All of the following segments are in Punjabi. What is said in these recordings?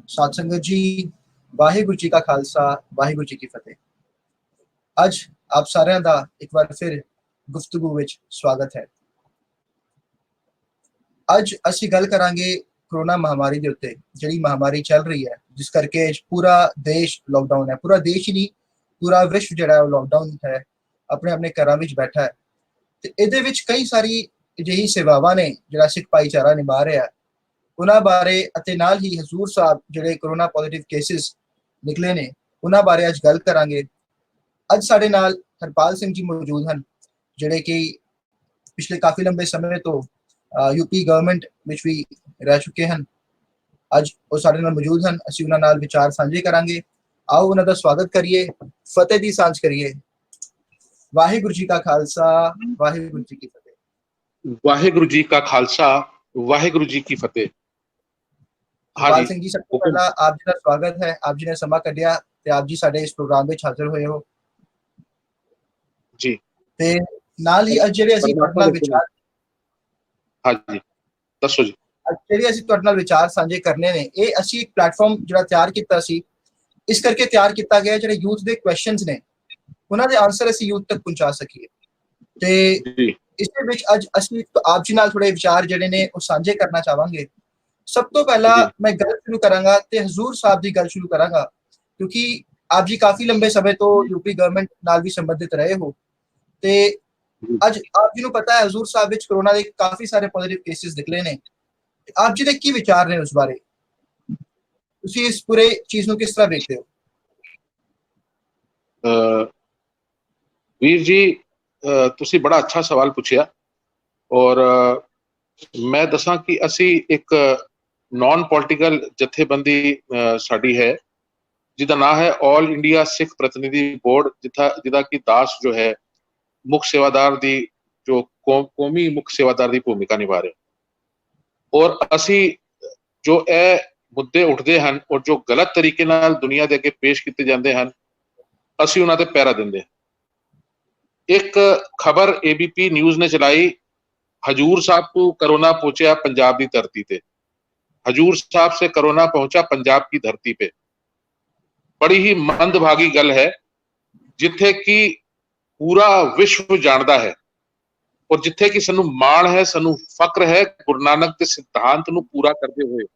ਸਾਧ ਸੰਗਤ ਜੀ, ਵਾਹਿਗੁਰੂ ਜੀ ਕਾ ਖਾਲਸਾ, ਵਾਹਿਗੁਰੂ ਜੀ ਕੀ ਫਤਿਹ। ਅੱਜ ਆਪ ਸਾਰਿਆਂ ਦਾ ਇੱਕ ਵਾਰ ਫਿਰ ਗੁਫ਼ਤਗੂ ਵਿੱਚ ਸਵਾਗਤ ਹੈ। ਅੱਜ ਅਸੀਂ ਗੱਲ ਕਰਾਂਗੇ ਕੋਰੋਨਾ ਮਹਾਮਾਰੀ ਦੇ ਉੱਤੇ, ਜਿਹੜੀ ਮਹਾਮਾਰੀ ਚੱਲ ਰਹੀ ਹੈ, ਜਿਸ ਕਰਕੇ ਪੂਰਾ ਦੇਸ਼ ਲੋਕਡਾਊਨ ਹੈ। ਪੂਰਾ ਦੇਸ਼ ਹੀ ਨਹੀਂ, ਪੂਰਾ ਵਿਸ਼ਵ ਜਿਹੜਾ ਉਹ ਲੋਕਡਾਊਨ ਹੈ, ਆਪਣੇ ਆਪਣੇ ਘਰਾਂ ਵਿੱਚ ਬੈਠਾ ਹੈ। ਤੇ ਇਹਦੇ ਵਿੱਚ ਕਈ ਸਾਰੀ ਅਜਿਹੀ ਸੇਵਾਵਾਂ ਨੇ ਜਿਹੜਾ ਸਿੱਖ ਭਾਈਚਾਰਾ ਨਿਭਾ ਰਿਹਾ, ਉਹਨਾਂ ਬਾਰੇ ਅਤੇ ਨਾਲ ਹੀ ਹਜ਼ੂਰ ਸਾਹਿਬ ਜਿਹੜੇ ਕੋਰੋਨਾ ਪੋਜ਼ਿਟਿਵ ਕੇਸਿਸ ਨਿਕਲੇ ਨੇ, ਉਹਨਾਂ ਬਾਰੇ ਅੱਜ ਗੱਲ ਕਰਾਂਗੇ। ਅੱਜ ਸਾਡੇ ਨਾਲ ਹਰਪਾਲ ਸਿੰਘ ਜੀ ਮੌਜੂਦ ਹਨ, ਜਿਹੜੇ ਕਿ ਪਿਛਲੇ ਕਾਫੀ ਲੰਬੇ ਸਮੇਂ ਤੋਂ यूपी गवर्नमेंट ਵਿੱਚ ਵੀ ਰਹਿ ਚੁੱਕੇ ਹਨ। ਅੱਜ ਉਹ ਸਾਡੇ ਨਾਲ ਮੌਜੂਦ ਹਨ, ਅਸੀਂ ਉਹਨਾਂ ਨਾਲ ਵਿਚਾਰ ਸਾਂਝੇ ਕਰਾਂਗੇ। ਆਓ ਉਹਨਾਂ ਦਾ ਸਵਾਗਤ ਕਰੀਏ, ਫਤਿਹ ਦੀ ਸਾਂਝ ਕਰੀਏ। ਵਾਹਿਗੁਰੂ ਜੀ ਕਾ ਖਾਲਸਾ, ਵਾਹਿਗੁਰੂ ਜੀ ਕੀ ਫਤਿਹ। ਵਾਹਿਗੁਰੂ ਜੀ ਕਾ ਖਾਲਸਾ, ਵਾਹਿਗੁਰੂ ਜੀ ਕੀ ਫਤਿਹ। ਹਰਪਾਲ ਸਿੰਘ ਜੀ, ਸਭ ਤੋਂ ਪਹਿਲਾਂ ਆਪ ਜੀ ਦਾ ਸਵਾਗਤ ਹੈ। ਆਪ ਜੀ ਨੇ ਸਮਾਂ ਕੱਢਿਆ ਤੇ ਆਪ ਜੀ ਸਾਡੇ ਇਸ ਪ੍ਰੋਗਰਾਮ ਵਿੱਚ ਹਾਜ਼ਰ ਹੋਏ ਹੋ ਜੀ। ਤੇ ਨਾਲ ਹੀ ਅੱਜ ਜਿਹੜੇ ਅਸੀਂ ਤੁਹਾਡੇ ਨਾਲ ਵਿਚਾਰ ਹਾਂਜੀ ਦੱਸੋ ਜੀ। ਜਿਹੜੇ ਅਸੀਂ ਤੁਹਾਡੇ ਨਾਲ ਵਿਚਾਰ ਸਾਂਝੇ ਕਰਨੇ ਨੇ, ਇਹ ਅਸੀਂ ਇੱਕ ਪਲੇਟਫਾਰਮ ਜਿਹੜਾ ਤਿਆਰ ਕੀਤਾ ਸੀ, ਇਸ ਕਰਕੇ ਤਿਆਰ ਕੀਤਾ ਗਿਆ ਜਿਹੜੇ ਯੂਥ ਦੇ ਕੁਐਸਚਨਸ ਨੇ, ਉਹਨਾਂ ਦੇ ਆਨਸਰ ਅਸੀਂ ਯੂਥ ਤੱਕ ਪਹੁੰਚਾ ਸਕੀਏ। ਤੇ ਇਸ ਦੇ ਵਿੱਚ ਅੱਜ ਅਸੀਂ ਆਪ ਜੀ ਨਾਲ ਥੋੜੇ ਵਿਚਾਰ ਜਿਹੜੇ ਨੇ ਉਹ ਸਾਂਝੇ ਕਰਨਾ ਚਾਹਾਂਗੇ। ਸਭ ਤੋਂ ਪਹਿਲਾਂ ਮੈਂ ਗੱਲ ਸ਼ੁਰੂ ਕਰਾਂਗਾ ਤੇ ਹਜ਼ੂਰ ਸਾਹਿਬ ਦੀ ਗੱਲ ਸ਼ੁਰੂ ਕਰਾਂਗਾ, ਕਿਉਂਕਿ ਆਪ ਜੀ ਕਾਫੀ ਲੰਬੇ ਸਮੇਂ ਤੋਂ यूपी ਗਵਰਨਮੈਂਟ ਨਾਲ ਵੀ ਸੰਬੰਧਿਤ ਰਹੇ ਹੋ ਤੇ ਅੱਜ ਆਪ ਜੀ ਨੂੰ ਪਤਾ ਹੈ ਹਜ਼ੂਰ ਸਾਹਿਬ ਵਿੱਚ ਕੋਰੋਨਾ ਦੇ ਕਾਫੀ ਸਾਰੇ ਪੋਜ਼ਿਟਿਵ ਕੇਸਿਸ ਨਿਕਲੇ ਨੇ। ਆਪ ਜੀ ਦੇ ਕੀ ਵਿਚਾਰ ਨੇ ਉਸ ਬਾਰੇ? ਤੁਸੀਂ ਇਸ ਪੂਰੇ ਚੀਜ਼ ਨੂੰ ਕਿਸ ਤਰ੍ਹਾਂ ਦੇਖਦੇ ਹੋ? ਵੀਰ ਜੀ, ਤੁਸੀਂ ਬੜਾ ਅੱਛਾ ਸਵਾਲ ਪੁੱਛਿਆ ਔਰ ਮੈਂ ਦੱਸਾਂ ਕਿ ਅਸੀਂ ਇੱਕ ਨॉन ਪੋਲੀਟੀਕਲ ਜਥੇਬੰਦੀ ਸਾਡੀ ਹੈ, ਜਿਹਦਾ ਨਾਮ ਹੈ ਆਲ ਇੰਡੀਆ ਸਿੱਖ ਪ੍ਰਤੀਨਿਧੀ ਬੋਰਡ, ਜਿਹਦਾ ਕਿ ਦਾਸ ਜੋ ਹੈ ਮੁੱਖ ਸੇਵਾਦਾਰ ਦੀ, ਜੋ ਕੌਮੀ ਮੁੱਖ ਸੇਵਾਦਾਰ ਦੀ ਭੂਮਿਕਾ ਨਿਭਾ ਰਹੇ। ਔਰ ਅਸੀਂ ਜੋ ਇਹ ਮੁੱਦੇ ਉੱਠਦੇ ਹਨ ਔਰ ਜੋ ਗਲਤ ਤਰੀਕੇ ਨਾਲ ਦੁਨੀਆ ਦੇ ਅੱਗੇ ਪੇਸ਼ ਕੀਤੇ ਜਾਂਦੇ ਹਨ, ਅਸੀਂ ਉਹਨਾਂ ਤੇ ਪਹਿਰਾ ਦਿੰਦੇ ਹਾਂ। ਇੱਕ ਖਬਰ ABP ਨਿਊਜ਼ ਨੇ ਚਲਾਈ, ਹਜੂਰ ਸਾਹਿਬ ਤੋਂ कोरोना पहुंचा पंजाब की धरती पे, हजूर साहब से कोरोना पहुंचा पंजाब की धरती पे। बड़ी ही मंदभागी गल है, जिथे कि पूरा विश्व जानता है और जिथे कि सानू माण है, सानू फक्र है गुरु नानक के सिद्धांत नू पूरा करते हुए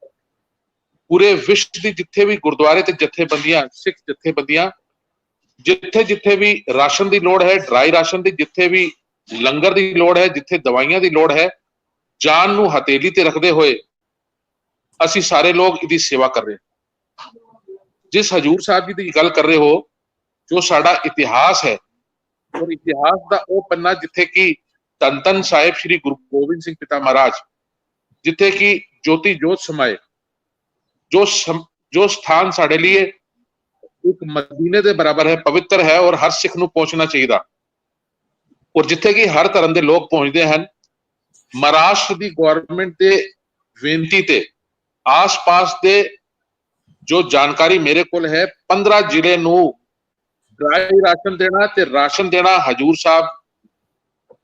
पूरे विश्व की जिथे भी गुरुद्वारे ते जथेबंदियां, सिख जथेबंदियां, जिथे जिथे भी राशन की लोड़ है, ड्राई राशन की, जिथे भी लंगर की लोड़ है, जिथे दवाइयां की लोड़ है, जान नू हथेली ते रखते हुए असी सारे लोग इसकी सेवा कर रहे हैं। जिस हजूर साहब जी की गल कर रहे हो, जो साडा इतिहास है और इतिहास का वह पन्ना जिथे कि धन धन साहिब श्री गुरु गोबिंद सिंह पिता महाराज, जिथे कि ज्योति जोत समाए, जो स्थान साडे लिए एक मदीने के बराबर है, पवित्र है और हर सिख नू पहुंचना चाहिए। और जिथे कि हर धर्म के लोग पहुंचते हैं। महाराष्ट्र की गवर्नमेंट के बेनती ते आस पास के जो जानकारी मेरे को है, 15 जिले नू ड्राई राशन देना ते राशन देना हजूर साहब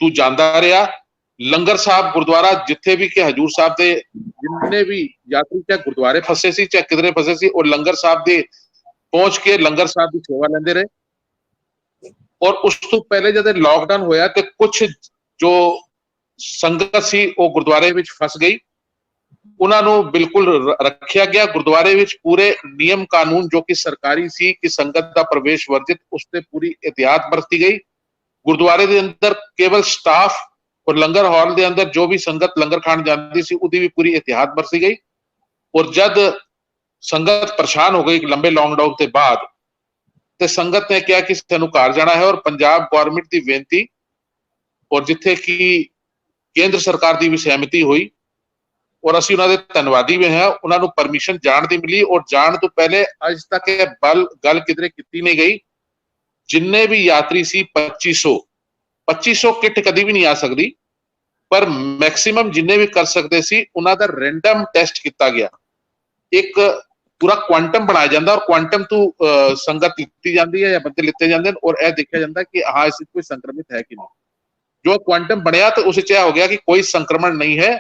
तू जांदा रहा। लंगर साहब गुरुद्वारा जिथे भी के हजूर साहब के जिन्ने भी यात्री चाहे गुरुद्वारे फसे सी चाहे किधरे फसे सी, और लंगर साहब के पहुंच के लंगर साहब की सेवा लेंदे रहे। और उस तो पहले जब लॉकडाउन होया तो कुछ जो संगत सी वो गुरुद्वारे विच फस गई, उन्होंने बिल्कुल रखा गया। गुरुद्वारे विच पूरे नियम कानून जो कि सरकारी सी कि संगत का प्रवेश वर्जित, उससे पूरी एहतियात बरती गई। गुरुद्वारे के अंदर केवल स्टाफ और लंगर हॉल के अंदर जो भी संगत लंगर खान जाती सी, उसकी भी पूरी एहतियात बरती गई। और जब संगत परेशान हो गई लंबे लॉकडाउन के बाद, तो संगत ने कहा कि सानू घर जाना है और पंजाब गवर्नमेंट की बेनती और जिथे कि केंद्र सरकार की भी सहमति हुई और असीं उन्हां दे धन्नवादी भी हैं। उन्होंने परमिशन जाण दी मिली और जाण तो पहले अज तक गल किधरे की नहीं गई। जिन्ने भी यात्री सी 2500 किट कभी भी नहीं आ सकती, पर मैक्सीमम जिन्ने भी कर सकते सी उन्हां दा रैंडम टेस्ट किया गया। एक पूरा क्वांटम बनाया जाता और क्वांटम तो संगत ली जाती है या बंदे लिते जाते हैं और यह देखा जाता है कि हाँ इस कोई संक्रमित है कि नहीं। जो क्वांटम बनया तो उस हो गया कि कोई संक्रमण नहीं है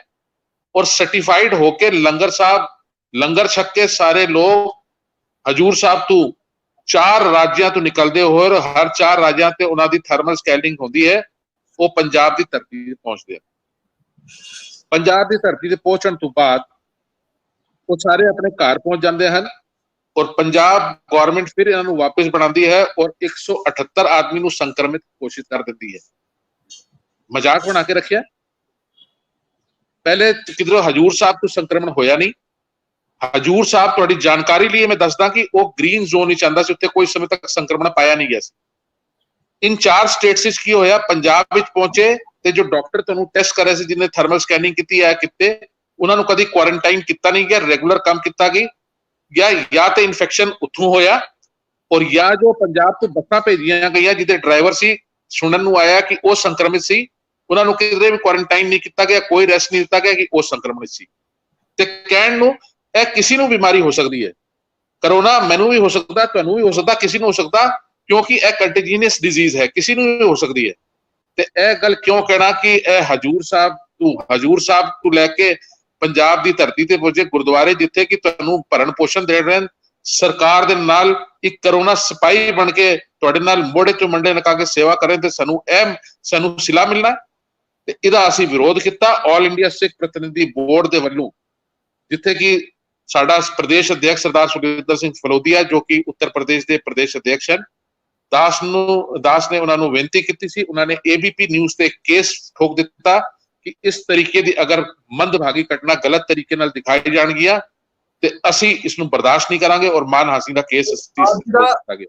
और सर्टिफाइड होके लंगर साहब ਲੰਗਰ ਛਕ ਕੇ ਸਾਰੇ ਲੋਕ ਹਜੂਰ ਸਾਹਿਬ ਤੋਂ 4 ਰਾਜਾਂ ਤੋਂ ਨਿਕਲਦੇ ਹੋਏ ਔਰ ਹਰ 4 ਰਾਜਾਂ ਤੇ ਉਹਨਾਂ ਦੀ ਥਰਮਲ ਸਕੈਨਿੰਗ ਹੁੰਦੀ ਹੈ, ਉਹ ਪੰਜਾਬ ਦੀ ਧਰਤੀ ਤੇ ਪਹੁੰਚਦੇ ਆ। ਪੰਜਾਬ ਦੀ ਧਰਤੀ ਤੇ ਪਹੁੰਚਣ ਤੋਂ ਬਾਅਦ ਉਹ ਸਾਰੇ ਆਪਣੇ ਘਰ ਪਹੁੰਚ ਜਾਂਦੇ ਹਨ ਔਰ ਪੰਜਾਬ ਗਵਰਨਮੈਂਟ ਫਿਰ ਇਹਨਾਂ ਨੂੰ ਵਾਪਸ ਬਣਾਉਂਦੀ ਹੈ ਔਰ 178 ਆਦਮੀ ਨੂੰ ਸੰਕਰਮਿਤ ਘੋਸ਼ਿਤ ਕਰ ਦਿੰਦੀ ਹੈ। ਮਜ਼ਾਕ ਬਣਾ ਕੇ ਰੱਖਿਆ। ਪਹਿਲੇ ਕਿਧਰੋਂ ਹਜੂਰ ਸਾਹਿਬ ਤੋਂ ਸੰਕਰਮਣ ਹੋਇਆ ਨਹੀਂ। ਹਜੂਰ ਸਾਹਿਬ ਤੁਹਾਡੀ ਜਾਣਕਾਰੀ ਲਈ ਮੈਂ ਦੱਸਦਾ ਕਿ ਉਹ ਗ੍ਰੀਨ ਜ਼ੋਨ ਵਿੱਚ ਆਂਦਾ ਸੀ, ਉੱਥੇ ਕੋਈ ਸਮੇਂ ਤੱਕ ਸੰਕਰਮਣ ਪਾਇਆ ਨਹੀਂ ਗਿਆ ਸੀ। ਇਨ 4 ਸਟੇਟਸ ਵਿੱਚ ਕੀ ਹੋਇਆ, ਪੰਜਾਬ ਵਿੱਚ ਪਹੁੰਚੇ ਤੇ ਜੋ ਡਾਕਟਰ ਤੁਹਾਨੂੰ ਟੈਸਟ ਕਰ ਰਹੇ ਸੀ, ਜਿਹਨੇ ਥਰਮਲ ਸਕੈਨਿੰਗ ਕੀਤੀ ਹੈ ਕਿਤੇ, ਉਹਨਾਂ ਨੂੰ ਕਦੀ ਕੁਆਰੰਟਾਈਨ ਕੀਤਾ ਨਹੀਂ ਗਿਆ, ਰੈਗੂਲਰ ਕੰਮ ਕੀਤਾ ਗਿਆ ਜਾਂ ਤੇ ਇਨਫੈਕਸ਼ਨ ਉੱਥੋਂ ਹੋਇਆ ਔਰ ਜਾਂ ਜੋ ਪੰਜਾਬ ਤੋਂ ਬੱਸਾਂ ਭੇਜੀਆਂ ਗਈਆਂ ਜਿਹਦੇ ਡਰਾਈਵਰ ਸੀ, ਸੁਣਨ ਨੂੰ ਆਇਆ ਕਿ ਉਹ ਸੰਕਰਮਿਤ ਸੀ, ਉਹਨਾਂ ਨੂੰ ਕਿਤੇ ਵੀ ਕੁਆਰੰਟਾਈਨ ਨਹੀਂ ਕੀਤਾ ਗਿਆ, ਕੋਈ ਰੈਸਟ ਨਹੀਂ ਦਿੱਤਾ ਗਿਆ ਕਿ ਉਹ ਸੰਕਰਮਿਤ ਸੀ। ਤੇ ਕਹਿਣ ਨੂੰ ਇਹ ਕਿਸੇ ਨੂੰ ਬਿਮਾਰੀ ਹੋ ਸਕਦੀ ਹੈ, ਕਰੋਨਾ ਮੈਨੂੰ ਵੀ ਹੋ ਸਕਦਾ, ਤੁਹਾਨੂੰ ਵੀ ਹੋ ਸਕਦਾ, ਕਿਸੇ ਨੂੰ ਹੋ ਸਕਦਾ, ਕਿਉਂਕਿ ਇਹ ਕੰਟੀਜੀਨਸ ਡਿਜ਼ੀਜ਼ ਹੈ, ਕਿਸੇ ਨੂੰ ਵੀ ਹੋ ਸਕਦੀ ਹੈ। ਤੇ ਇਹ ਗੱਲ ਕਿਉਂ ਕਹਿਣਾ ਕਿ ਇਹ ਹਜੂਰ ਸਾਹਿਬ ਤੋਂ ਲੈ ਕੇ ਪੰਜਾਬ ਦੀ ਧਰਤੀ ਤੇ ਪਹੁੰਚੇ ਗੁਰਦੁਆਰੇ, ਜਿੱਥੇ ਕਿ ਤੁਹਾਨੂੰ ਭਰਨ ਪੋਸ਼ਣ ਦੇ ਰਹੇ ਹਨ, ਸਰਕਾਰ ਦੇ ਨਾਲ ਇੱਕ ਕਰੋਨਾ ਸਿਪਾਹੀ ਬਣ ਕੇ ਤੁਹਾਡੇ ਨਾਲ ਮੋਢੇ ਤੋਂ ਮੰਡੇ ਲਗਾ ਕੇ ਸੇਵਾ ਕਰੇ, ਤੇ ਸਾਨੂੰ ਸਿਲਾ ਮਿਲਣਾ। ਤੇ ਇਹਦਾ ਅਸੀਂ ਵਿਰੋਧ ਕੀਤਾ ਆਲ ਇੰਡੀਆ ਸਿੱਖ ਪ੍ਰਤੀਨਿਧੀ ਬੋਰਡ ਦੇ ਵੱਲੋਂ, ਜਿੱਥੇ ਕਿ ਸਾਡਾ ਪ੍ਰਦੇਸ਼ ਅਧਿਆਕਸ਼ ਸਰਦਾਰ ਸੁਰਿੰਦਰ ਸਿੰਘ ਫਲੋਦੀਆ, ਜੋ ਕਿ ਉੱਤਰ ਪ੍ਰਦੇਸ਼ ਦੇ ਪ੍ਰਦੇਸ਼ ਅਧਿਆਕਸ਼ ਹਨ, ਦਾਸ ਨੇ ਉਹਨਾਂ ਨੂੰ ਬੇਨਤੀ ਕੀਤੀ ਸੀ। ਉਹਨਾਂ ਨੇ ABP ਨਿਊਜ਼ ਤੇ ਕੇਸ ਠੋਕ ਦਿੱਤਾ ਕਿ ਇਸ ਤਰੀਕੇ ਦੀ ਅਗਰ ਮੰਦਭਾਗੀ ਘਟਨਾ ਗਲਤ ਤਰੀਕੇ ਨਾਲ ਦਿਖਾਈ ਜਾਣਗੀਆਂ ਤੇ ਅਸੀਂ ਇਸ ਨੂੰ ਬਰਦਾਸ਼ਤ ਨਹੀਂ ਕਰਾਂਗੇ ਔਰ ਮਾਨਹਾਨੀ ਦਾ ਕੇਸ ਦਿੱਤਾ ਗਿਆ।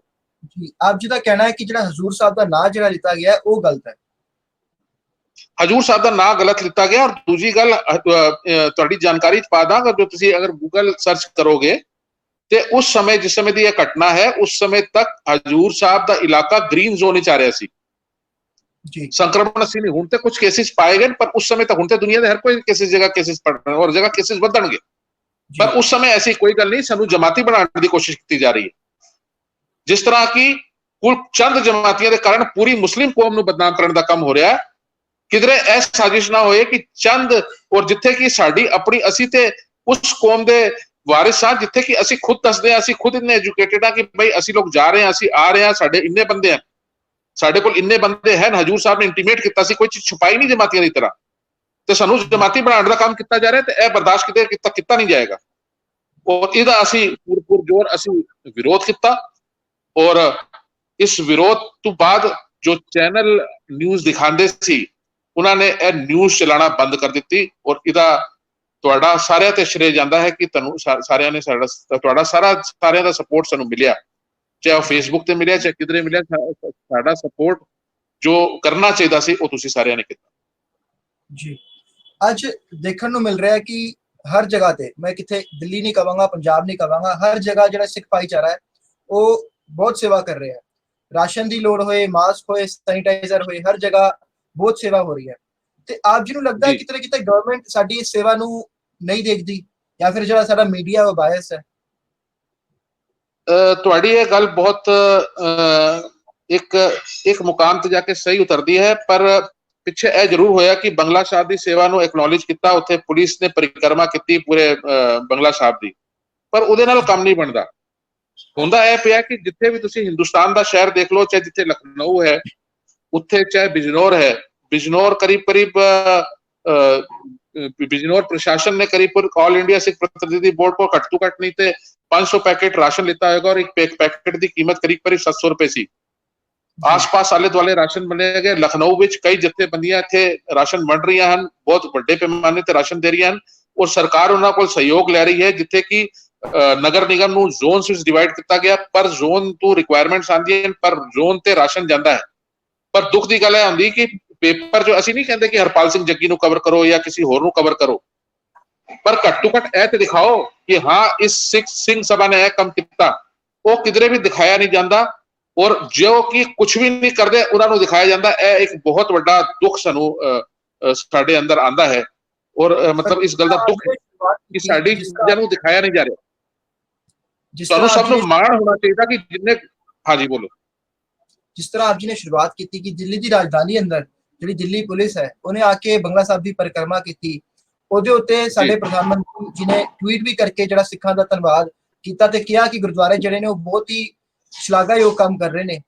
ਜੀ, ਆਪ ਜੀ ਦਾ ਕਹਿਣਾ ਹੈ ਕਿ ਜਿਹੜਾ ਹਜ਼ੂਰ ਸਾਹਿਬ ਦਾ ਨਾਂ ਜਿਹੜਾ ਲਿੱਤਾ ਗਿਆ ਉਹ ਗਲਤ ਹੈ। ਹਜੂਰ ਸਾਹਿਬ ਦਾ ਨਾਂ ਗਲਤ ਲਿੱਤਾ ਗਿਆ। ਔਰ ਦੂਜੀ ਗੱਲ ਤੁਹਾਡੀ ਜਾਣਕਾਰੀ ਚ ਪਾ ਦਾਂਗਾ, ਜੋ ਤੁਸੀਂ ਅਗਰ ਗੂਗਲ ਸਰਚ ਕਰੋਗੇ ਤੇ ਉਸ ਸਮੇਂ ਜਿਸ ਸਮੇਂ ਦੀ ਇਹ ਘਟਨਾ ਹੈ, ਉਸ ਸਮੇਂ ਤੱਕ ਹਜੂਰ ਸਾਹਿਬ ਦਾ ਇਲਾਕਾ ਗ੍ਰੀਨ ਜ਼ੋਨ ਵਿੱਚ ਆ ਰਿਹਾ ਸੀ ਜੀ। ਸੰਕਰਮਣ ਸੀ ਨਹੀਂ, ਹੁਣ ਤੇ ਕੁਝ ਕੇਸਿਸ ਪਾਏ ਗਏ, ਪਰ ਉਸ ਸਮੇਂ ਤੱਕ, ਹੁਣ ਤੇ ਦੁਨੀਆ ਦੇ ਹਰ ਕੋਈ ਜਗ੍ਹਾ ਕੇਸਿਸ ਪੜ ਰਹੇ ਔਰ ਜਗ੍ਹਾ ਕੇਸਿਸ ਵਧਣਗੇ, ਪਰ ਉਸ ਸਮੇਂ ਐਸੀ ਕੋਈ ਗੱਲ ਨਹੀਂ। ਸਾਨੂੰ ਜਮਾਤੀ ਬਣਾਉਣ ਦੀ ਕੋਸ਼ਿਸ਼ ਕੀਤੀ ਜਾ ਰਹੀ ਹੈ, ਜਿਸ ਤਰ੍ਹਾਂ ਕਿ ਕੁਲ ਚੰਦ ਜਮਾਤੀਆਂ ਦੇ ਕਾਰਨ ਪੂਰੀ ਮੁਸਲਿਮ ਕੌਮ ਨੂੰ ਬਦਨਾਮ ਕਰਨ ਦਾ ਕੰਮ ਹੋ ਰਿਹਾ ਹੈ। ਕਿਧਰੇ ਇਹ ਸਾਜ਼ਿਸ਼ ਨਾ ਹੋਏ ਕਿ ਚੰਦ, ਔਰ ਜਿੱਥੇ ਕਿ ਸਾਡੀ ਆਪਣੀ, ਅਸੀਂ ਤੇ ਉਸ ਕੌਮ ਦੇ ਵਾਰਿਸ ਹਾਂ ਜਿੱਥੇ ਕਿ ਅਸੀਂ ਖੁਦ ਦੱਸਦੇ ਹਾਂ, ਅਸੀਂ ਖੁਦ ਇੰਨੇ ਐਜੂਕੇਟਡ ਹਾਂ ਕਿ ਬਈ ਅਸੀਂ ਲੋਕ ਜਾ ਰਹੇ ਹਾਂ, ਅਸੀਂ ਆ ਰਹੇ ਹਾਂ, ਸਾਡੇ ਇੰਨੇ ਬੰਦੇ ਹਨ, ਸਾਡੇ ਕੋਲ ਇੰਨੇ ਬੰਦੇ ਹਨ। ਹਜੂਰ ਸਾਹਿਬ ਨੇ ਇੰਟੀਮੇਟ ਕੀਤਾ ਸੀ, ਕੋਈ ਚੀਜ਼ ਛੁਪਾਈ ਨਹੀਂ ਜਮਾਤੀਆਂ ਦੀ ਤਰ੍ਹਾਂ, ਤੇ ਸਾਨੂੰ ਜਮਾਤੀ ਬਣਾਉਣ ਦਾ ਕੰਮ ਕੀਤਾ ਜਾ ਰਿਹਾ ਤੇ ਇਹ ਬਰਦਾਸ਼ਤ ਕੀਤਾ ਨਹੀਂ ਜਾਏਗਾ। ਔਰ ਇਹਦਾ ਅਸੀਂ ਪੂਰ ਜੋਰ ਅਸੀਂ ਵਿਰੋਧ ਕੀਤਾ ਔਰ ਇਸ ਵਿਰੋਧ ਤੋਂ ਬਾਅਦ ਜੋ ਚੈਨਲ ਨਿਊਜ਼ ਦਿਖਾਉਂਦੇ ਸੀ, ਉਹਨਾਂ ਨੇ ਇਹ ਨਿਊਜ਼ ਚਲਾਣਾ ਬੰਦ ਕਰ ਦਿੱਤੀ ਔਰ ਇਹਦਾ ਤੁਹਾਡਾ ਸਾਰਿਆਂ ਤੇ ਸ਼੍ਰੇਅ ਜਾਂਦਾ ਹੈ ਕਿ ਤੁਹਾਨੂੰ ਸਾਰਿਆਂ ਨੇ ਸਾਰਿਆਂ ਦਾ ਸਪੋਰਟ ਸਾਨੂੰ ਮਿਲਿਆ, ਚਾਹੇ ਉਹ ਫੇਸਬੁੱਕ ਤੇ ਮਿਲਿਆ, ਚਾਹੇ ਕਿਧਰੇ ਮਿਲਿਆ। ਸਾਡਾ ਸਪੋਰਟ ਜੋ ਕਰਨਾ ਚਾਹੀਦਾ ਸੀ ਉਹ ਤੁਸੀਂ ਸਾਰਿਆਂ ਨੇ ਕੀਤਾ ਜੀ। ਅੱਜ ਦੇਖਣ ਨੂੰ ਮਿਲ ਰਿਹਾ ਹੈ ਕਿ ਹਰ ਜਗ੍ਹਾ ਤੇ, ਮੈਂ ਕਿਤੇ ਦਿੱਲੀ ਨਹੀਂ ਕਹਾਂਗਾ, ਪੰਜਾਬ ਨਹੀਂ ਕਹਾਂਗਾ, ਹਰ ਜਗ੍ਹਾ ਜਿਹੜਾ ਸਿੱਖ ਭਾਈਚਾਰਾ ਹੈ ਉਹ ਬਹੁਤ ਸੇਵਾ ਕਰ ਰਿਹਾ ਹੈ। ਰਾਸ਼ਨ ਦੀ ਲੋੜ ਹੋਏ, ਮਾਸਕ ਹੋਏ, ਸੈਨੀਟਾਈਜ਼ਰ ਹੋਏ, ਹਰ ਜਗ੍ਹਾ ਬਹੁਤ ਸੇਵਾ ਹੋ ਰਹੀ ਹੈ। ਤੇ ਆਪ ਜੀ ਨੂੰ ਲੱਗਦਾ ਹੈ ਕਿਤੇ ਕਿਤੇ ਗਵਰਨਮੈਂਟ ਸਾਡੀ ਇਸ ਸੇਵਾ ਨੂੰ ਨਹੀਂ ਦੇਖਦੀ, ਜਾਂ ਫਿਰ ਜਿਹੜਾ ਸਾਡਾ ਮੀਡੀਆ ਉਹ ਬਾਇਸ ਹੈ? ਤੁਹਾਡੀ ਇਹ ਗੱਲ ਬਹੁਤ ਇੱਕ ਮੁਕਾਮ ਤੇ ਜਾ ਕੇ ਸਹੀ ਉਤਰਦੀ ਹੈ, ਪਰ ਪਿੱਛੇ ਇਹ ਜ਼ਰੂਰ ਹੋਇਆ ਕਿ ਬੰਗਲਾ ਸਾਹਿਬ ਦੀ ਸੇਵਾ ਨੂੰ ਐਕਨੋਲੇਜ ਕੀਤਾ, ਉੱਥੇ ਪੁਲਿਸ ਨੇ ਪਰਿਕਰਮਾ ਕੀਤੀ ਪੂਰੇ ਬੰਗਲਾ ਸਾਹਿਬ ਦੀ, ਪਰ ਉਹਦੇ ਨਾਲ ਕੰਮ ਨਹੀਂ ਬਣਦਾ। ਹੁੰਦਾ ਇਹ ਪਿਆ ਕਿ ਜਿੱਥੇ ਵੀ ਤੁਸੀਂ ਹਿੰਦੁਸਤਾਨ ਦਾ ਸ਼ਹਿਰ ਦੇਖ ਲਓ, ਚਾਹੇ ਜਿੱਥੇ ਲਖਨਊ ਹੈ, ਉੱਥੇ ਚਾਹੇ ਬਿਜਨੌਰ ਹੈ, ਬਿਜਨੌਰ ਕਰੀਬ ਬਿਜਨੌਰ ਪ੍ਰਸ਼ਾसन ने करीब ऑल इंडिया सिख प्रतिनिधि बोर्ड को घट तो घट नहीं थे 500 पैकेट राशन लेता होगा और एक पैकेट की कीमत करीब 700 रुपए सी। आस-पास आले दुआले राशन बने गए। लखनऊ विच कई जथेबंदियां इत्थे राशन वंड रही हैं, बहुत बड़े पैमाने ते राशन दे रही हैं और सरकार उन्हां कोल सहयोग ले रही है, जिथे कि नगर निगम नूं जोन्स विच डिवाइड किया गया, पर जोन तो रिक्वायरमेंट्स आंदियां हैं, पर जोन ते राशन जांदा है। पर दुख की गल है कि पेपर जो ਅਸੀਂ ਨਹੀਂ ਕਹਿੰਦੇ ਕਿ ਹਰਪਾਲ ਸਿੰਘ ਜੱਗੀ ਨੂੰ ਕਵਰ ਕਰੋ ਜਾਂ ਕਿਸੇ ਹੋਰ ਨੂੰ ਕਵਰ ਕਰੋ, ਪਰ ਘੱਟ ਤੋਂ ਘੱਟ ਇਹ ਤੇ ਦਿਖਾਓ ਕਿ ਹਾਂ ਇਸ ਸਿੱਖ ਸਿੰਘ ਸਭਾ ਨੇ ਇਹ ਕੰਮ ਕੀਤਾ। ਉਹ ਕਿਧਰੇ ਵੀ ਦਿਖਾਇਆ ਨਹੀਂ ਜਾਂਦਾ ਔਰ ਜੋ ਕਿ ਕੁਝ ਵੀ ਨਹੀਂ ਕਰਦੇ ਉਹਨਾਂ ਨੂੰ ਦਿਖਾਇਆ ਜਾਂਦਾ। ਇਹ ਇੱਕ ਬਹੁਤ ਵੱਡਾ ਦੁੱਖ ਸਾਨੂੰ ਸਾਡੇ ਅੰਦਰ ਆਂਦਾ ਹੈ ਔਰ ਮਤਲਬ ਇਸ ਗੱਲ ਦਾ ਦੁੱਖ ਕਿ ਸਾਡੀ ਚੀਜ਼ਾਂ ਨੂੰ ਦਿਖਾਇਆ ਨਹੀਂ ਜਾ ਰਿਹਾ। ਸਾਨੂੰ ਸਭ ਨੂੰ ਮਾਣ ਹੋਣਾ ਚਾਹੀਦਾ ਕਿ ਜਿੰਨੇ ਹਾਂਜੀ ਬੋਲੋ। जिस तरह आप जी ने शुरुआत की कि दिल्ली की राजधानी अंदर जी दिल्ली पुलिस है उन्हें आके बंगला साहब की परिक्रमा की, ਉਹਦੇ ਉੱਤੇ ਸਾਡੇ ਪ੍ਰਧਾਨ ਮੰਤਰੀ ਜੀ ਨੇ ਟਵੀਟ ਵੀ ਕਰਕੇ ਜਿਹੜਾ ਸਿੱਖਾਂ ਦਾ ਧੰਨਵਾਦ ਕੀਤਾ ਤੇ ਕਿਹਾ ਕਿ ਗੁਰਦੁਆਰੇ ਜਿਹੜੇ ਨੇ ਉਹ ਬਹੁਤ ਹੀ ਸ਼ਲਾਘਾਯੋਗ ਕੰਮ ਕਰ ਰਹੇ ਨੇ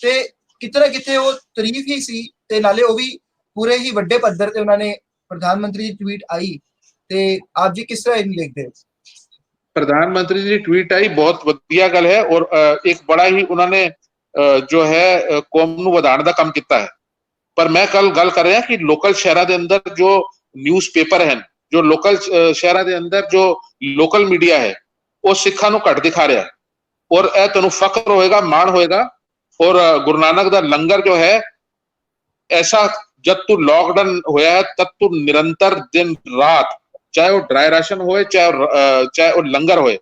ਤੇ ਕਿਤੇ ਨਾ ਕਿਤੇ ਉਹ ਤਾਰੀਫ ਹੀ ਸੀ ਤੇ ਨਾਲੇ ਉਹ ਵੀ ਪੂਰੇ ਹੀ ਵੱਡੇ ਪੱਧਰ ਤੇ ਉਹਨਾਂ ਨੇ ਪ੍ਰਧਾਨ ਮੰਤਰੀ ਦੀ ਟਵੀਟ ਆਈ ਤੇ ਆਪ ਜੀ ਕਿਸ ਤਰ੍ਹਾਂ ਇਹਨੂੰ ਦੇਖਦੇ ਹੋ? प्रधान मंत्री जी ट्वीट आई बहुत वधिया गल है और एक बड़ा ही उन्होंने जो है कौम नूं वधाण दा काम कीता है। पर मैं कल गल कर रहा कि लोकल शहरां दे अंदर जो न्यूज़ पेपर हैं, जो लोकल शहरां दे अंदर जो लोकल मीडिया है वो सिखां नूं घट दिखा रहा है और यह तुहानूं फख्र होएगा, मान होएगा। और गुरु नानक दा लंगर जो है ऐसा जब तू लॉकडाउन होया है तब तू निरंतर दिन रात चाहे वो ड्राई राशन होए चाहे वो लंगर होए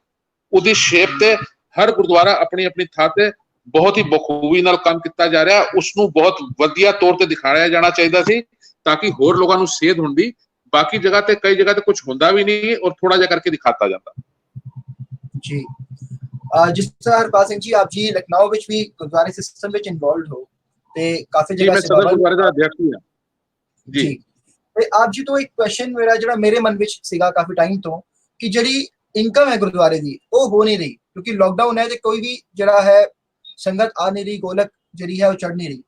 उदी शेप ते हर गुरुद्वारा अपनी अपनी थां ते बहुत ही बखूबी नाल काम किया जा रहा है। उसनूं बहुत वधिया तौर ते दिखाया जाना चाहिए सी ताकि होर लोगों नूं सेध हुंदी। बाकी जगह ते कई जगह ते कुछ हुंदा भी नहीं और थोड़ा जिहा करके दिखाता जाता जी। जिस तरह हरपाल सिंह जी आप जी लखनऊ विच भी गुरुद्वारे सिस्टम विच इन्वॉल्वड हो ते काफी जगह मैं सदर गुरुद्वारे दा अध्यक्ष ही हां जी। ਤੇ ਆਪ ਜੀ ਤੋਂ ਇੱਕ ਕੁਐਸਚਨ ਮੇਰਾ ਜਿਹੜਾ ਮੇਰੇ ਮਨ ਵਿੱਚ ਸੀਗਾ ਕਾਫੀ ਟਾਈਮ ਤੋਂ ਕਿ ਜਿਹੜੀ ਇਨਕਮ ਹੈ ਗੁਰਦੁਆਰੇ ਦੀ ਉਹ ਹੋ ਨਹੀਂ ਰਹੀ ਕਿਉਂਕਿ ਲੋਕਡਾਊਨ ਹੈ ਤੇ ਕੋਈ ਵੀ ਜਿਹੜਾ ਹੈ ਸੰਗਤ ਆ ਨਹੀਂ ਰਹੀ, ਗੋਲਕ ਜਿਹੜੀ ਹੈ ਉਹ ਚੜ ਨਹੀਂ ਰਹੀ।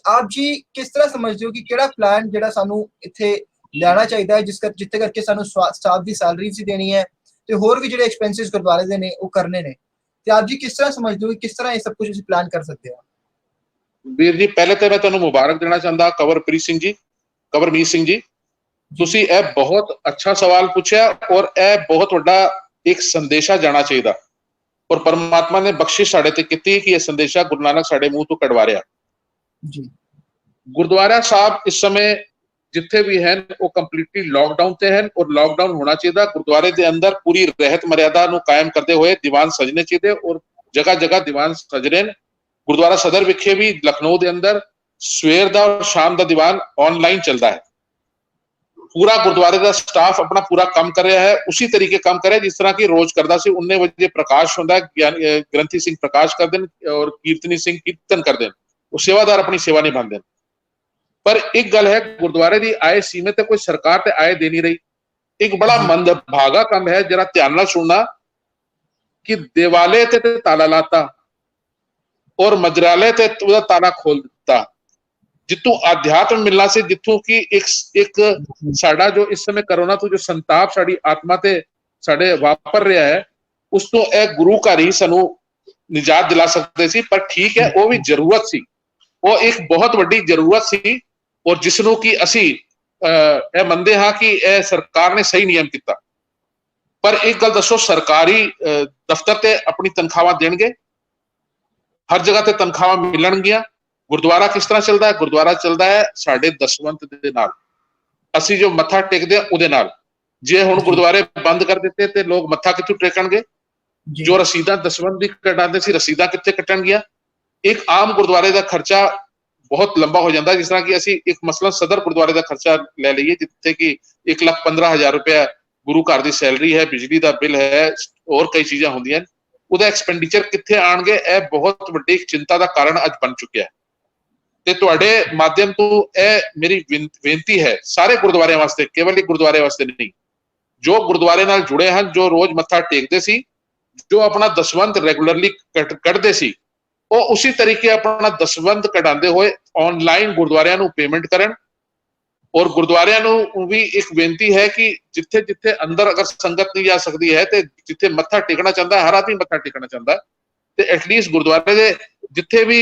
ਆਪ ਜੀ ਕਿਸ ਤਰ੍ਹਾਂ ਸਮਝਦੇ ਹੋ ਕਿ ਕਿਹੜਾ ਪਲਾਨ ਜਿਹੜਾ ਸਾਨੂੰ ਇੱਥੇ ਲੈਣਾ ਚਾਹੀਦਾ ਹੈ ਜਿੱਥੇ ਕਰਕੇ ਸਾਨੂੰ ਸਟਾਫ ਦੀ ਸੈਲਰੀ ਵੀ ਦੇਣੀ ਹੈ ਤੇ ਹੋਰ ਵੀ ਜਿਹੜੇ ਐਕਸਪੈਂਸਿਸ ਗੁਰਦੁਆਰੇ ਦੇ ਨੇ ਉਹ ਕਰਨੇ ਨੇ ਤੇ ਆਪ ਜੀ ਕਿਸ ਤਰ੍ਹਾਂ ਸਮਝਦੇ ਹੋ ਕਿ ਕਿਸ ਤਰ੍ਹਾਂ ਇਹ ਸਭ ਕੁਝ ਅਸੀਂ ਪਲਾਨ ਕਰ ਸਕਦੇ ਹਾਂ? ਵੀਰ ਜੀ ਪਹਿਲੇ ਤੇ ਮੈਂ ਤੁਹਾਨੂੰ ਮੁਬਾਰਕ ਦੇਣਾ ਚਾਹੁੰਦਾ ਕਵਰਮੀਤ ਸਿੰਘ ਜੀ ਤੁਸੀਂ ਇਹ ਬਹੁਤ ਅੱਛਾ ਸਵਾਲ ਪੁੱਛਿਆ ਔਰ ਇਹ ਬਹੁਤ ਵੱਡਾ ਇੱਕ ਸੰਦੇਸ਼ਾ ਜਾਣਾ ਚਾਹੀਦਾ ਔਰ ਪਰਮਾਤਮਾ ਨੇ ਬਖਸ਼ਿਸ਼ ਸਾਡੇ ਤੇ ਕੀਤੀ ਕਿ ਇਹ ਸੰਦੇਸ਼ਾ ਗੁਰੂ ਨਾਨਕ ਸਾਡੇ ਮੂੰਹ ਤੋਂ ਕਢਵਾ ਰਿਹਾ ਜੀ। ਗੁਰਦੁਆਰਾ ਸਾਹਿਬ ਇਸ ਸਮੇਂ ਜਿੱਥੇ ਵੀ ਹਨ ਉਹ ਕੰਪਲੀਟਲੀ ਲਾਕਡਾਊਨ ਤੇ ਹਨ ਔਰ ਲਾਕਡਾਊਨ ਹੋਣਾ ਚਾਹੀਦਾ। ਗੁਰਦੁਆਰੇ ਦੇ ਅੰਦਰ ਪੂਰੀ ਰਹਿਤ ਮਰਿਆਦਾ ਨੂੰ ਕਾਇਮ ਕਰਦੇ ਹੋਏ ਦੀਵਾਨ ਸਜਣੇ ਚਾਹੀਦੇ ਔਰ ਜਗ੍ਹਾ ਜਗ੍ਹਾ ਦੀਵਾਨ ਸਜ ਰਹੇ ਨੇ। ਗੁਰਦੁਆਰਾ ਸਦਰ ਵਿਖੇ ਵੀ ਲਖਨਊ ਦੇ ਅੰਦਰ ਸਵੇਰ ਦਾ ਔਰ ਸ਼ਾਮ ਦਾ ਦੀਵਾਨ ਆਨਲਾइन चलता है। पूरा गुरुद्वारे का स्टाफ अपना पूरा काम कर रहा है, उसी तरीके काम करे जिस तरह की रोज करता सी। 19 बजे प्रकाश होता है, ग्रंथी सिंह प्रकाश कर देन और कीर्तनी सिंह कीर्तन कर देन, वो सेवादार अपनी सेवा निभाते हैं। पर एक गल है गुरुद्वारे की आय सीमित है, कोई सरकार ते आय दे नहीं रही। एक बड़ा मंदभागा काम है, जरा ध्यान नाल सुनना कि देवालय ते ताला लाता और मजरालय ते उसदा ताला खोल दिता। जितों अध्यात्म मिलना से जितों की एक साडा जो इस समय कोरोना तो जो संताप साड़ी आत्मा ते साडे वापर रहा है उस तो ए गुरु घर ही सानू निजात दिला सकते सी। पर ठीक है वो भी जरूरत सी, वो एक बहुत बड़ी जरूरत सी और जिसनों की असी ए मनदे हां कि ए सरकार ने सही नियम किया। पर एक गल दसो, सरकारी दफ्तर ते अपनी तनख्वाह देणगे, हर जगह ते तनख्वाह मिलणगियां। गुरुद्वारा किस तरह चलता है? गुरुद्वारा चलता है साडे दसवंत दे नाल, असी जो मत्था टेकदे उहदे नाल। जे हुण गुरुद्वारे बंद कर दिते ते लोग मत्था कित्थों टेकणगे? जो रसीदां दसवंत दी कटांदे सी, रसीदां कित्थे कटणगियां? एक आम गुरुद्वारे दा खर्चा बहुत लंबा हो जाता है। जिस तरह कि असी एक मसलन सदर गुरुद्वारे दा खर्चा ले लईए जिथे कि 1,15,000 रुपया गुरु घर दी सैलरी है, बिजली दा बिल है और कई चीज़ां होंदियां, उहदा एक्सपेंडिचर कित्थे आणगे? यह बहुत वड्डी चिंता दा कारण अज बन चुकिया है। ते तुहाडे माध्यम तो यह मेरी बेनती है सारे गुरुद्वारे वास्ते, केवल एक गुरुद्वारे वास्ते नहीं, जो गुरुद्वारे नाल जुड़े हैं, जो रोज मत्था टेकते सी, जो अपना दसवंत रेगुलरली कटते सी, वो उसी तरीके अपना दसवंत कटाते हुए ऑनलाइन गुरुद्वारियां नूं पेमेंट करन। और गुरुद्वारियां नूं भी एक बेनती है कि जिथे जिथे अंदर अगर संगत नहीं जा सकती है तो जिथे मत्था टेकना चाहता है, हर आदमी मत्था टेकना चाहता है, तो एटलीस्ट गुरुद्वारे दे जिथे भी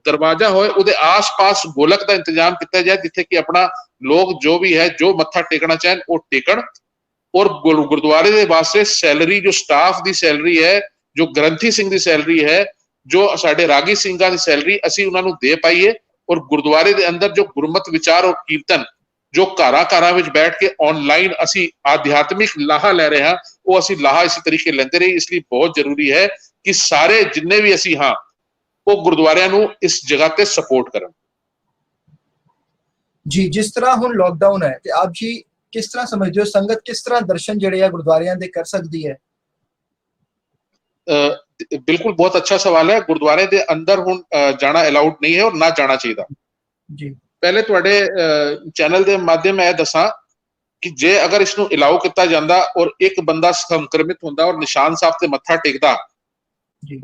दरवाजा होए उहदे आस पास गोलक का इंतजाम किया जाए जिथे कि अपना लोग जो भी है जो मत्था टेकना चाहें वो टेकन। और गुरुद्वारे दे वास्ते सैलरी जो स्टाफ की सैलरी है, जो ग्रंथी सिंह की सैलरी है, जो साडे रागी सिंघां की सैलरी असी उन्हां नूं दे पाईए। और गुरुद्वारे के अंदर जो गुरमत विचार और कीर्तन जो घरां विच बैठ के ऑनलाइन असी आध्यात्मिक लाहा लै रहे हैं, वो असी लाहा इसी तरीके लेंदे रही। इसलिए बहुत जरूरी है कि सारे जिन्ने भी असी हाँ वो गुरुद्वारियां नूं इस जगह ते सपोर्ट करन। जी, जिस तरह हुण लॉकडाउन है ते आप जी किस तरह समझदे हो संगत किस तरह दर्शन जिहड़े आ गुरुद्वारियां दे कर सकदी है? बिल्कुल बहुत अच्छा सवाल है। गुरुद्वारे दे अंदर हुण जाना अलाउड नहीं है और ना जाना चाहिए जी। पहले तुहाडे चैनल दे माध्यम मैं दसां ਕਿ ਜੇ ਅਗਰ ਇਸ ਨੂੰ ਇਲਾਓ ਕੀਤਾ ਜਾਂਦਾ ਔਰ ਇੱਕ ਬੰਦਾ ਸੰਕਰਮਿਤ ਹੁੰਦਾ ਔਰ ਨਿਸ਼ਾਨ ਸਾਹਿਬ ਤੇ ਮੱਥਾ ਟੇਕਦਾ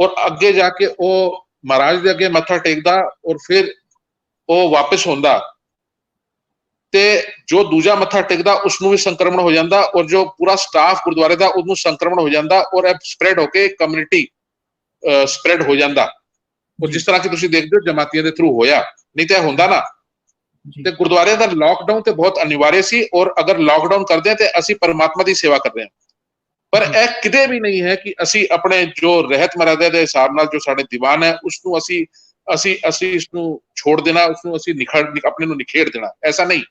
ਔਰ ਅੱਗੇ ਜਾ ਕੇ ਉਹ ਮਹਾਰਾਜ ਦੇ ਅੱਗੇ ਮੱਥਾ ਟੇਕਦਾ ਔਰ ਫਿਰ ਉਹ ਵਾਪਸ ਹੁੰਦਾ ਤੇ ਜੋ ਦੂਜਾ ਮੱਥਾ ਟੇਕਦਾ ਉਸ ਨੂੰ ਵੀ ਸੰਕਰਮਣ ਹੋ ਜਾਂਦਾ ਔਰ ਜੋ ਪੂਰਾ ਸਟਾਫ ਗੁਰਦੁਆਰੇ ਦਾ ਉਹਨੂੰ ਸੰਕਰਮਣ ਹੋ ਜਾਂਦਾ ਔਰ ਇਹ ਸਪਰੈਡ ਹੋ ਕੇ ਕਮਿਊਨਿਟੀ ਸਪਰੈਡ ਹੋ ਜਾਂਦਾ। ਔਰ ਜਿਸ ਤਰ੍ਹਾਂ ਕਿ ਤੁਸੀਂ ਦੇਖਦੇ ਹੋ ਜਮਾਤੀਆਂ ਦੇ ਥਰੂ ਹੋਇਆ, ਨਹੀਂ ਤਾਂ ਹੁੰਦਾ ਨਾ। ਤੇ ਗੁਰਦੁਆਰੇ ਦਾ ਲਾਕਡਾਊਨ ਤੇ ਬਹੁਤ ਅਨਿਵਾर्य ਸੀ ਔਰ ਅਗਰ ਲਾਕਡਾਊਨ ਕਰਦੇ ਹਾਂ ਤੇ ਅਸੀਂ ਪਰਮਾਤਮਾ ਦੀ ਸੇਵਾ ਕਰਦੇ ਹਾਂ, ਪਰ ਇਹ ਕਿਤੇ ਵੀ ਨਹੀਂ ਹੈ ਕਿ ਅਸੀਂ ਆਪਣੇ ਜੋ ਰਹਿਤ ਮਰਿਆਦਾ ਦੇ ਹਿਸਾਬ ਨਾਲ ਜੋ ਸਾਡੇ ਦੀਵਾਨ ਹੈ ਉਸ ਨੂੰ ਅਸੀਂ ਇਸ ਨੂੰ ਛੋੜ ਦੇਣਾ, ਉਸ ਨੂੰ ਅਸੀਂ ਆਪਣੇ ਨੂੰ ਨਿਖੇੜ ਦੇਣਾ, ਐਸਾ ਨਹੀਂ।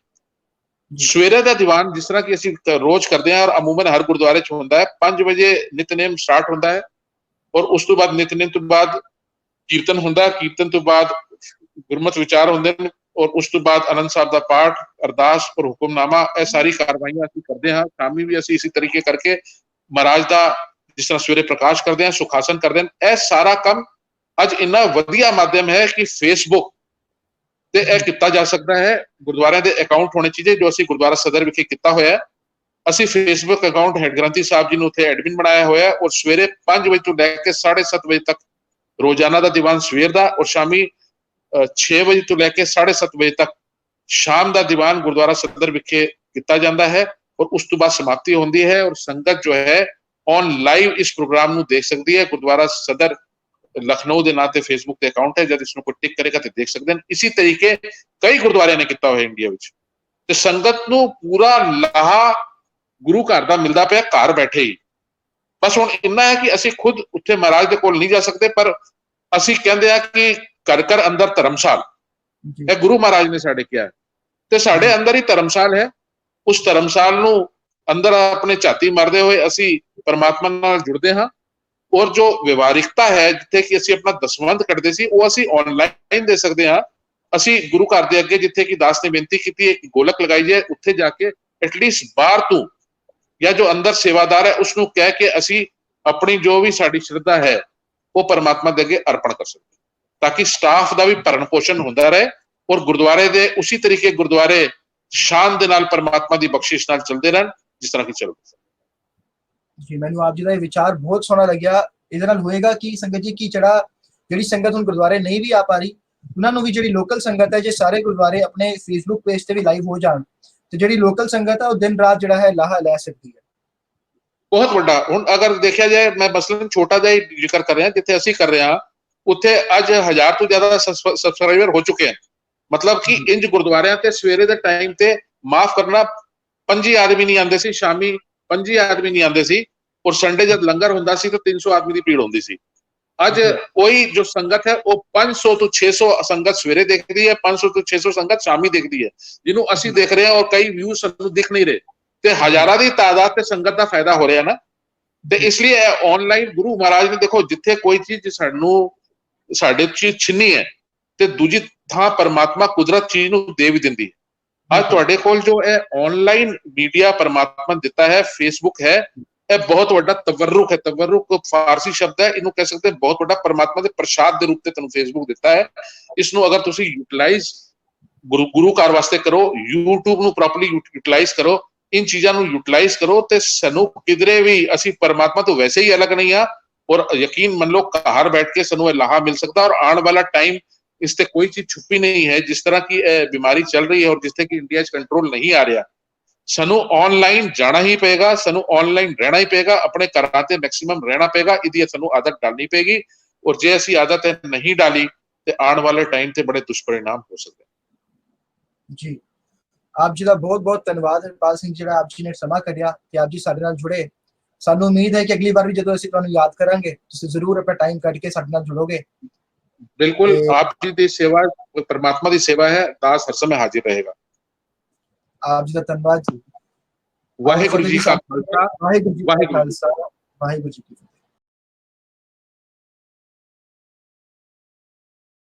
ਸਵੇਰੇ ਦਾ ਦੀਵਾਨ ਜਿਸ ਤਰ੍ਹਾਂ ਕਿ ਅਸੀਂ ਰੋਜ਼ ਕਰਦੇ ਹਾਂ ਔਰ ਅਮੂਮਨ ਹਰ ਗੁਰਦੁਆਰੇ 'ਚ ਹੁੰਦਾ ਹੈ, 5 ਵਜੇ ਨਿਤਨੇਮ ਸਟਾਰਟ ਹੁੰਦਾ ਹੈ ਔਰ ਉਸ ਤੋਂ ਬਾਅਦ ਨਿਤਨੇਮ ਤੋਂ ਬਾਅਦ ਕੀਰਤਨ ਹੁੰਦਾ, ਕੀਰਤਨ ਤੋਂ ਬਾਅਦ ਗੁਰਮਤਿ ਵਿਚਾਰ ਹੁੰਦੇ ਨੇ ਔਰ ਉਸ ਤੋਂ ਬਾਅਦ ਆਨੰਦ ਸਾਹਿਬ ਦਾ ਪਾਠ, ਅਰਦਾਸ ਔਰ ਹੁਕਮਨਾਮਾ, ਇਹ ਸਾਰੀ ਕਾਰਵਾਈਆਂ ਅਸੀਂ ਕਰਦੇ ਹਾਂ। ਸ਼ਾਮੀ ਵੀ ਅਸੀਂ ਇਸੇ ਤਰੀਕੇ ਕਰਕੇ ਮਹਾਰਾਜ ਦਾ ਜਿਸ ਤਰ੍ਹਾਂ ਸਵੇਰੇ ਪ੍ਰਕਾਸ਼ ਕਰਦੇ ਹਾਂ, ਸੁਖਾਸਨ ਕਰਦੇ ਹਾਂ। ਇਹ ਸਾਰਾ ਕੰਮ ਅੱਜ ਇੰਨਾ ਵਧੀਆ ਮਾਧਿਅਮ ਹੈ ਕਿ ਫੇਸਬੁੱਕ ਤੇ ਇਹ ਕੀਤਾ ਜਾ ਸਕਦਾ ਹੈ। ਗੁਰਦੁਆਰਿਆਂ ਦੇ ਅਕਾਊਂਟ ਹੋਣੇ ਚਾਹੀਦੇ ਜੋ ਅਸੀਂ ਗੁਰਦੁਆਰਾ ਸਦਰ ਵਿਖੇ ਕੀਤਾ ਹੋਇਆ ਹੈ। ਅਸੀਂ ਫੇਸਬੁੱਕ ਅਕਾਊਂਟ ਹੈਡ ਗ੍ਰੰਥੀ ਸਾਹਿਬ ਜੀ ਨੂੰ ਉੱਥੇ ਐਡਮਿਨ ਬਣਾਇਆ ਹੋਇਆ ਹੈ ਔਰ ਸਵੇਰੇ 5 ਵਜੇ ਤੋਂ ਲੈ ਕੇ 7:30 ਵਜੇ ਤੱਕ ਰੋਜ਼ਾਨਾ ਦਾ ਦੀਵਾਨ ਸਵੇਰ ਦਾ ਔਰ ਸ਼ਾਮੀ 6 ਵਜੇ ਤੋਂ ਲੈ ਕੇ 7:30 ਵਜੇ ਤੱਕ ਸ਼ਾਮ ਦਾ ਦੀਵਾਨ ਗੁਰਦੁਆਰਾ ਸਦਰ ਵਿਖੇ ਕੀਤਾ ਜਾਂਦਾ ਹੈ ਔਰ ਉਸ ਤੋਂ ਬਾਅਦ ਸਮਾਪਤੀ ਹੁੰਦੀ ਹੈ ਔਰ ਸੰਗਤ ਜੋ ਹੈ ਔਨ ਲਾਈਵ ਇਸ ਪ੍ਰੋਗਰਾਮ ਨੂੰ ਦੇਖ ਸਕਦੀ ਹੈ। ਗੁਰਦੁਆਰਾ ਸਦਰ ਲਖਨਊ ਦੇ ਨਾਂ ਤੇ ਫੇਸਬੁੱਕ ਤੇ ਅਕਾਊਂਟ ਹੈ, ਜਦ ਇਸ ਨੂੰ ਕੋਈ ਟਿਕ ਕਰੇਗਾ ਤੇ ਦੇਖ ਸਕਦੇ ਹਨ। ਇਸੇ ਤਰੀਕੇ ਕਈ ਗੁਰਦੁਆਰਿਆਂ ਨੇ ਕੀਤਾ ਹੋਇਆ ਇੰਡੀਆ ਵਿੱਚ ਤੇ ਸੰਗਤ ਨੂੰ ਪੂਰਾ ਲਾਹਾ ਗੁਰੂ ਘਰ ਦਾ ਮਿਲਦਾ ਪਿਆ ਘਰ ਬੈਠੇ ਹੀ। ਬਸ ਹੁਣ ਇੰਨਾ ਹੈ ਕਿ ਅਸੀਂ ਖੁਦ ਉੱਥੇ ਮਹਾਰਾਜ ਦੇ ਕੋਲ ਨਹੀਂ ਜਾ ਸਕਦੇ, ਪਰ ਅਸੀਂ ਕਹਿੰਦੇ ਆ ਕਿ ਘਰ ਘਰ ਅੰਦਰ ਧਰਮਸ਼ਾਲ, ਇਹ ਗੁਰੂ ਮਹਾਰਾਜ ਨੇ ਸਾਡੇ ਕਿਹਾ ਤੇ ਸਾਡੇ ਅੰਦਰ ਹੀ ਧਰਮਸ਼ਾਲ ਹੈ। ਉਸ ਧਰਮਸ਼ਾਲ ਨੂੰ ਅੰਦਰ ਆਪਣੇ ਝਾਤੀ ਮਾਰਦੇ ਹੋਏ ਅਸੀਂ ਪਰਮਾਤਮਾ ਨਾਲ ਜੁੜਦੇ ਹਾਂ ਔਰ ਜੋ ਵਿਵਹਾਰਿਕਤਾ ਹੈ ਜਿੱਥੇ ਕਿ ਅਸੀਂ ਆਪਣਾ ਦਸਵੰਧ ਕੱਢਦੇ ਸੀ ਉਹ ਅਸੀਂ ਆਨਲਾਈਨ ਦੇ ਸਕਦੇ ਹਾਂ। ਅਸੀਂ ਗੁਰੂ ਘਰ ਦੇ ਅੱਗੇ ਜਿੱਥੇ ਕਿ ਦਾਸ ਨੇ ਬੇਨਤੀ ਕੀਤੀ ਹੈ ਗੋਲਕ ਲਗਾਈ ਜਾਏ, ਉੱਥੇ ਜਾ ਕੇ ਐਟਲੀਸਟ ਬਾਹਰ ਤੋਂ ਜਾਂ ਜੋ ਅੰਦਰ ਸੇਵਾਦਾਰ ਹੈ ਉਸ ਨੂੰ ਕਹਿ ਕੇ ਅਸੀਂ ਆਪਣੀ ਜੋ ਵੀ ਸਾਡੀ ਸ਼ਰਧਾ ਹੈ ਉਹ ਪਰਮਾਤਮਾ ਦੇ ਅੱਗੇ ਅਰਪਣ ਕਰ ਸਕਦੇ ਤਾਂ ਕਿ ਸਟਾਫ ਦਾ ਵੀ ਭਰਨ ਪੋਸ਼ਣ ਹੁੰਦਾ ਰਹੇ ਔਰ ਗੁਰਦੁਆਰੇ ਦੇ ਉਸੇ ਤਰੀਕੇ ਗੁਰਦੁਆਰੇ ਸ਼ਾਨ ਦੇ ਨਾਲ ਪਰਮਾਤਮਾ ਦੀ ਬਖਸ਼ਿਸ਼ ਨਾਲ ਚੱਲਦੇ ਰਹਿਣ ਜਿਸ ਤਰ੍ਹਾਂ ਕਿ ਚੱਲਦੇ। ਜੀ ਮੈਨੂੰ ਆਪ ਜੀ ਦਾ ਇਹ ਵਿਚਾਰ ਬਹੁਤ ਸੋਹਣਾ ਲੱਗਿਆ। ਇਹਦੇ ਨਾਲ ਹੋਏਗਾ ਕਿ ਸੰਗਤ ਜੀ ਕੀ ਜਿਹੜੀ ਸੰਗਤ ਹੁਣ ਗੁਰਦੁਆਰੇ ਨਹੀਂ ਵੀ ਆ ਪਾ ਰਹੀ ਉਹਨਾਂ ਨੂੰ ਵੀ ਜਿਹੜੀ ਲੋਕਲ ਸੰਗਤ ਹੈ ਜੇ ਸਾਰੇ ਗੁਰਦੁਆਰੇ ਆਪਣੇ ਫੇਸਬੁੱਕ ਪੇਜ ਤੇ ਵੀ ਲਾਈਵ ਹੋ ਜਾਣ ਤੇ ਜਿਹੜੀ ਲੋਕਲ ਸੰਗਤ ਹੈ ਉਹ ਦਿਨ ਰਾਤ ਜਿਹੜਾ ਹੈ ਲਾਹਾ ਲੈ ਸਕਦੀ ਹੈ। ਬਹੁਤ ਵੱਡਾ ਹੁਣ ਅਗਰ ਦੇਖਿਆ ਜਾਏ, ਮੈਂ ਮਸਲਨ ਛੋਟਾ ਜਿਹਾ ਹੀ ਜ਼ਿਕਰ ਕਰ ਰਿਹਾ ਜਿੱਥੇ ਅਸੀਂ ਕਰ ਰਹੇ ਹਾਂ ਉੱਥੇ ਅੱਜ 1000 ਤੋਂ ਜ਼ਿਆਦਾ ਸਬਸਕ੍ਰਾਈਬਰ ਹੋ ਚੁੱਕੇ ਹਨ। ਮਤਲਬ ਕਿ ਇੰਜ ਗੁਰਦੁਆਰਿਆਂ ਤੇ ਸਵੇਰੇ ਦੇ ਟਾਈਮ ਤੇ ਮਾਫ ਕਰਨਾ 5 ਆਦਮੀ ਨਹੀਂ ਆਉਂਦੇ ਸੀ, ਸ਼ਾਮੀ 5 ਆਦਮੀ ਨਹੀਂ ਆਉਂਦੇ ਸੀ ਔਰ ਸੰਡੇ ਜਦ ਲੰਗਰ ਹੁੰਦਾ ਸੀ ਤਾਂ 300 ਆਦਮੀ ਦੀ ਭੀੜ ਹੁੰਦੀ ਸੀ। ਅੱਜ ਉਹੀ ਜੋ ਸੰਗਤ ਹੈ ਉਹ 500 ਤੋਂ 600 ਸੰਗਤ ਸਵੇਰੇ ਦੇਖਦੀ ਹੈ, 500 ਤੋਂ 600 ਸੰਗਤ ਸ਼ਾਮੀ ਦੇਖਦੀ ਹੈ, ਜਿਹਨੂੰ ਅਸੀਂ ਦੇਖ ਰਹੇ ਹਾਂ ਔਰ ਕਈ ਵਿਊ ਸਾਨੂੰ ਦਿਖ ਨਹੀਂ ਰਹੇ ਤੇ ਹਜ਼ਾਰਾਂ ਦੀ ਤਾਦਾਦ ਤੇ ਸੰਗਤ ਦਾ ਫਾਇਦਾ ਹੋ ਰਿਹਾ ਨਾ। ਤੇ ਇਸ ਲਈ ਆਨਲਾਈਨ ਗੁਰੂ ਮਹਾਰਾਜ ਨੇ ਦੇਖੋ ਜਿੱਥੇ ਕੋਈ ਚੀਜ਼ ਸਾਡੇ ਚੀਜ਼ ਛਿੰਨੀ ਹੈ ਤੇ ਦੂਜੀ ਥਾਂ ਪਰਮਾਤਮਾ ਕੁਦਰਤ ਚੀਜ਼ ਨੂੰ ਦੇ ਵੀ ਦਿੰਦੀ ਹੈ। ਅੱਜ ਤੁਹਾਡੇ ਕੋਲ ਜੋ ਇਹ ਆਨਲਾਈਨ ਮੀਡੀਆ ਪਰਮਾਤਮਾ ਨੇ ਦਿੱਤਾ ਹੈ, ਫੇਸਬੁੱਕ ਹੈ, ਇਹ ਬਹੁਤ ਵੱਡਾ ਤਵਰੁਕ ਹੈ। ਤਵਰੁਕ ਫਾਰਸੀ ਸ਼ਬਦ ਹੈ, ਇਹਨੂੰ ਕਹਿ ਸਕਦੇ ਬਹੁਤ ਵੱਡਾ ਪਰਮਾਤਮਾ ਦੇ ਪ੍ਰਸ਼ਾਦ ਦੇ ਰੂਪ ਤੇ ਤੁਹਾਨੂੰ ਫੇਸਬੁੱਕ ਦਿੱਤਾ ਹੈ। ਇਸ ਨੂੰ ਅਗਰ ਤੁਸੀਂ ਯੂਟਿਲਾਈਜ਼ ਗੁਰੂ ਘਰ ਵਾਸਤੇ ਕਰੋ, YouTube ਨੂੰ ਪ੍ਰੋਪਰਲੀ ਯੂਟਿਲਾਈਜ਼ ਕਰੋ, इन चीजों ਨੂੰ ਯੂਟਿਲਾਈਜ਼ ਕਰੋ ਤੇ ਸਾਨੂੰ ਕਿਧਰੇ ਵੀ ਅਸੀਂ ਪਰਮਾਤਮਾ ਤੋਂ ਵੈਸੇ ਹੀ ਅਲੱਗ ਨਹੀਂ ਆ ਔਰ ਯਕੀਨ ਮੰਨ ਲਓ ਘਰ ਬੈਠ ਕੇ ਸਾਨੂੰ ਇਹ ਲਾਹਾ ਮਿਲ ਸਕਦਾ ਔਰ ਆਉਣ ਵਾਲਾ ਟਾਈਮ ਇਸ ਤੇ ਕੋਈ ਚੀਜ਼ ਛੁਪੀ ਨਹੀਂ ਹੈ। ਜਿਸ ਤਰ੍ਹਾਂ की बीमारी चल रही है और जिससे कि इंडिया च कंट्रोल नहीं आ रहा, ਸਾਨੂੰ ਆਨਲਾਈਨ ਜਾਣਾ ਹੀ ਪਏਗਾ, ਸਾਨੂੰ ਆਨਲਾਈਨ ਰਹਿਣਾ ਹੀ ਪਏਗਾ, ਆਪਣੇ ਘਰਾਂ ਤੇ ਮੈਕਸਿਮਮ ਰਹਿਣਾ ਪਏਗਾ। ਇਹਦੀ ਸਾਨੂੰ ਆਦਤ ਡਾਲਣੀ ਪਏਗੀ ਔਰ ਜੇ ਅਸੀਂ ਆਦਤ ਨਹੀਂ ਡਾਲੀ ਤੇ ਆਉਣ ਵਾਲੇ ਟਾਈਮ ਤੇ ਬੜੇ ਦੁਸ਼ਪਰਿਣਾਮ ਹੋ ਸਕਦੇ ਜੀ। ਆਪ ਜੀ ਦਾ ਬਹੁਤ ਬਹੁਤ ਧੰਨਵਾਦ ਹਰਪਾਲ ਸਿੰਘ ਜਿਹੜਾ ਆਪ ਜੀ ਨੇ ਸਮਾਂ ਕੱਢਿਆ ਤੇ ਆਪ ਜੀ ਸਾਡੇ ਨਾਲ ਜੁੜੇ। ਸਾਨੂੰ ਉਮੀਦ ਹੈ ਕਿ ਅਗਲੀ ਵਾਰ ਵੀ ਜਦੋਂ ਅਸੀਂ ਤੁਹਾਨੂੰ ਯਾਦ ਕਰਾਂਗੇ ਤੁਸੀਂ ਜ਼ਰੂਰ ਆਪਣਾ ਟਾਈਮ ਕੱਢ ਕੇ ਸਾਡੇ ਨਾਲ ਜੁੜੋਗੇ। ਬਿਲकुल ਆਪ ਜੀ ਦੀ ਸੇਵਾ ਪਰਮਾਤਮਾ ਦੀ ਸੇਵਾ ਹੈ, ਦਾਸ ਹਰ ਸਮੇਂ ਹਾਜ਼ਰ ਰਹੇਗਾ। ਆਪ ਜੀ ਦਾ ਧੰਨਵਾਦ ਜੀ। ਵਾਹਿਗੁਰੂ ਜੀ ਕਾ ਖਾਲਸਾ, ਵਾਹਿਗੁਰੂ ਜੀ ਕੀ ਫਤਿਹ।